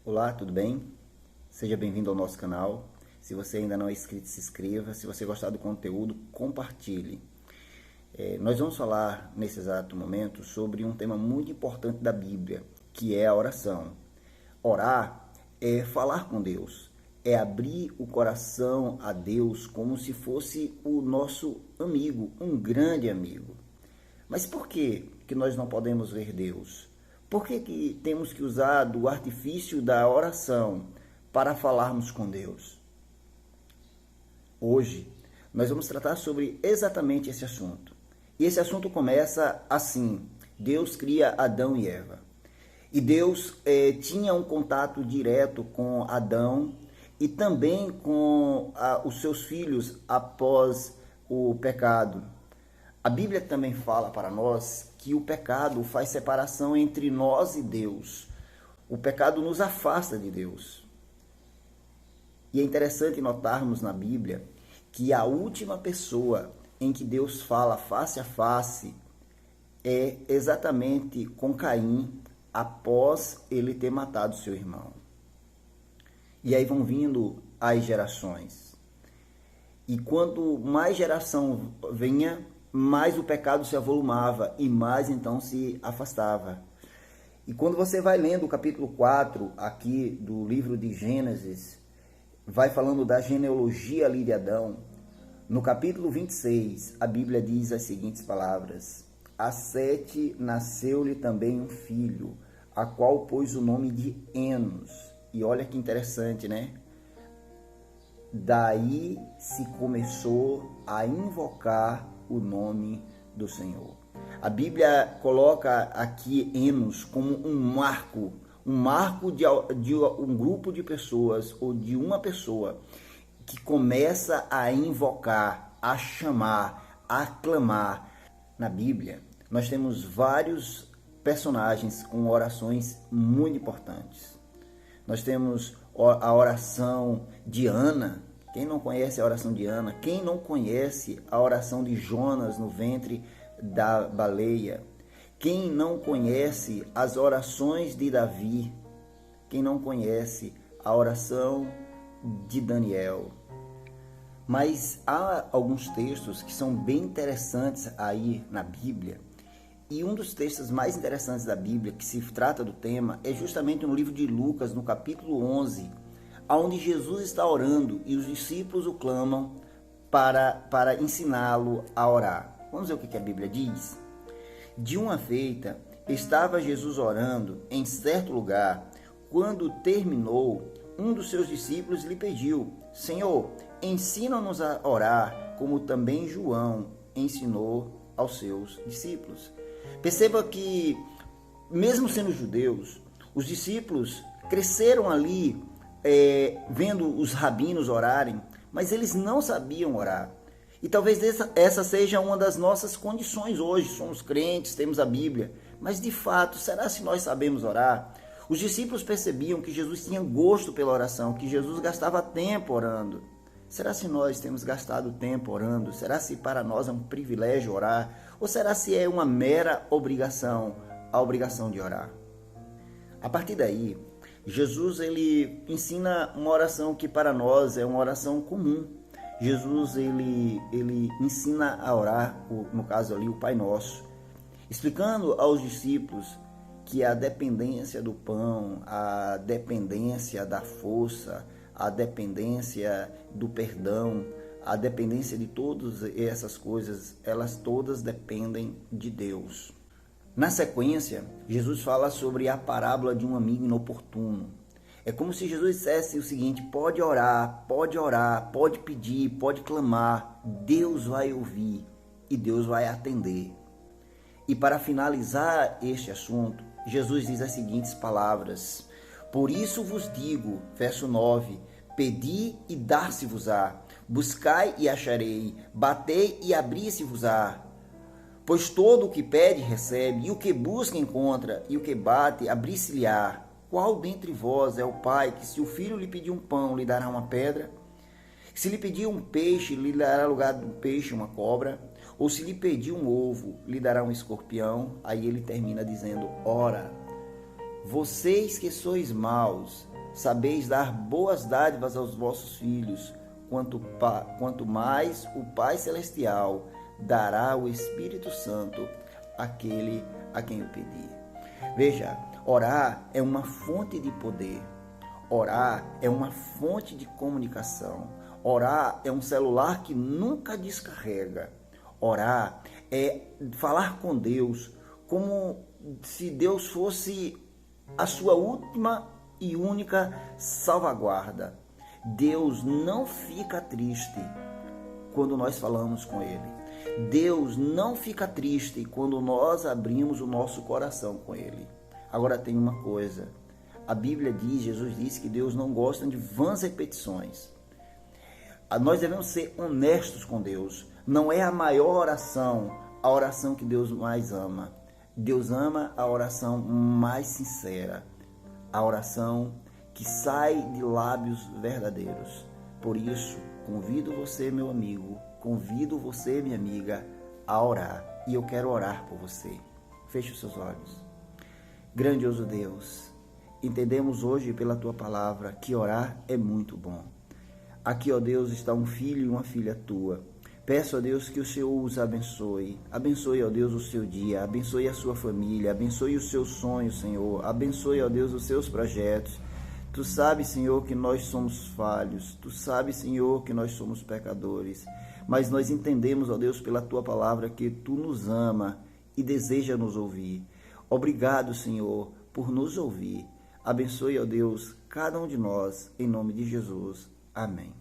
Olá, tudo bem? Seja bem-vindo ao nosso canal. Se você ainda não é inscrito, se inscreva. Se você gostar do conteúdo, compartilhe. Nós vamos falar nesse exato momento sobre um tema muito importante da Bíblia, que é a oração. Orar é falar com Deus, é abrir o coração a Deus como se fosse o nosso amigo, um grande amigo. Mas por que nós não podemos ver Deus? Por que temos que usar do artifício da oração para falarmos com Deus? Hoje, nós vamos tratar sobre exatamente esse assunto. E esse assunto começa assim: Deus cria Adão e Eva. E Deus tinha um contato direto com Adão e também com os seus filhos após o pecado. A Bíblia também fala para nós que o pecado faz separação entre nós e Deus. O pecado nos afasta de Deus. E é interessante notarmos na Bíblia que a última pessoa em que Deus fala face a face é exatamente com Caim, após ele ter matado seu irmão. E aí vão vindo as gerações. E quanto mais geração vinha, mais o pecado se avolumava e mais então se afastava. E quando você vai lendo o capítulo 4 aqui do livro de Gênesis, vai falando da genealogia ali de Adão. No capítulo 26, a Bíblia diz as seguintes palavras: a Sete nasceu-lhe também um filho, a qual pôs o nome de Enos. E olha que interessante, né? Daí se começou a invocar o nome do Senhor. A Bíblia coloca aqui Enos como um marco de um grupo de pessoas ou de uma pessoa que começa a invocar, a chamar, a clamar. Na Bíblia, nós temos vários personagens com orações muito importantes. Nós temos a oração de Ana. Quem não conhece a oração de Ana? Quem não conhece a oração de Jonas no ventre da baleia? Quem não conhece as orações de Davi? Quem não conhece a oração de Daniel? Mas há alguns textos que são bem interessantes aí na Bíblia. E um dos textos mais interessantes da Bíblia, que se trata do tema, é justamente no livro de Lucas, no capítulo 11, onde Jesus está orando e os discípulos o clamam para ensiná-lo a orar. Vamos ver o que a Bíblia diz? De uma feita, estava Jesus orando em certo lugar. Quando terminou, um dos seus discípulos lhe pediu: Senhor, ensina-nos a orar, como também João ensinou aos seus discípulos. Perceba que, mesmo sendo judeus, os discípulos cresceram ali vendo os rabinos orarem, mas eles não sabiam orar. E talvez essa seja uma das nossas condições hoje. Somos crentes, temos a Bíblia, mas de fato, será se nós sabemos orar? Os discípulos percebiam que Jesus tinha gosto pela oração, que Jesus gastava tempo orando. Será se nós temos gastado tempo orando? Será se para nós é um privilégio orar? Ou será se é uma mera obrigação, a obrigação de orar? A partir daí, Jesus ele ensina uma oração que para nós é uma oração comum. Jesus ele ensina a orar, no caso ali, o Pai Nosso, explicando aos discípulos que a dependência do pão, a dependência da força, a dependência do perdão, a dependência de todas essas coisas, elas todas dependem de Deus. Na sequência, Jesus fala sobre a parábola de um amigo inoportuno. É como se Jesus dissesse o seguinte: pode orar, pode pedir, pode clamar, Deus vai ouvir e Deus vai atender. E para finalizar este assunto, Jesus diz as seguintes palavras: por isso vos digo, verso 9, pedi e dar-se-vos-á, buscai e acharei, batei e abri-se-vos-á. Pois todo o que pede recebe, e o que busca encontra, e o que bate abrir-se-lhe-á. Qual dentre vós é o pai que, se o filho lhe pedir um pão, lhe dará uma pedra? Se lhe pedir um peixe, lhe dará lugar do peixe uma cobra? Ou se lhe pedir um ovo, lhe dará um escorpião? Aí ele termina dizendo: ora, vocês que sois maus, sabeis dar boas dádivas aos vossos filhos, quanto mais o Pai Celestial dará o Espírito Santo àquele a quem o pedir. Veja, orar é uma fonte de poder. Orar é uma fonte de comunicação. Orar é um celular que nunca descarrega. Orar é falar com Deus como se Deus fosse a sua última e única salvaguarda. Deus não fica triste quando nós falamos com Ele. Deus não fica triste quando nós abrimos o nosso coração com Ele. Agora tem uma coisa. A Bíblia diz, Jesus disse que Deus não gosta de vãs repetições. Nós devemos ser honestos com Deus. Não é a maior oração, a oração que Deus mais ama. Deus ama a oração mais sincera, a oração que sai de lábios verdadeiros. Por isso, convido você, meu amigo, convido você, minha amiga, a orar. E eu quero orar por você. Feche os seus olhos. Grandioso Deus, entendemos hoje pela Tua palavra que orar é muito bom. Aqui, ó Deus, está um filho e uma filha Tua. Peço a Deus que o Senhor os abençoe. Abençoe, ó Deus, o seu dia. Abençoe a sua família. Abençoe os seus sonhos, Senhor. Abençoe, ó Deus, os seus projetos. Tu sabes, Senhor, que nós somos falhos. Tu sabes, Senhor, que nós somos pecadores. Mas nós entendemos, ó Deus, pela Tua palavra que Tu nos ama e deseja nos ouvir. Obrigado, Senhor, por nos ouvir. Abençoe, ó Deus, cada um de nós, em nome de Jesus. Amém.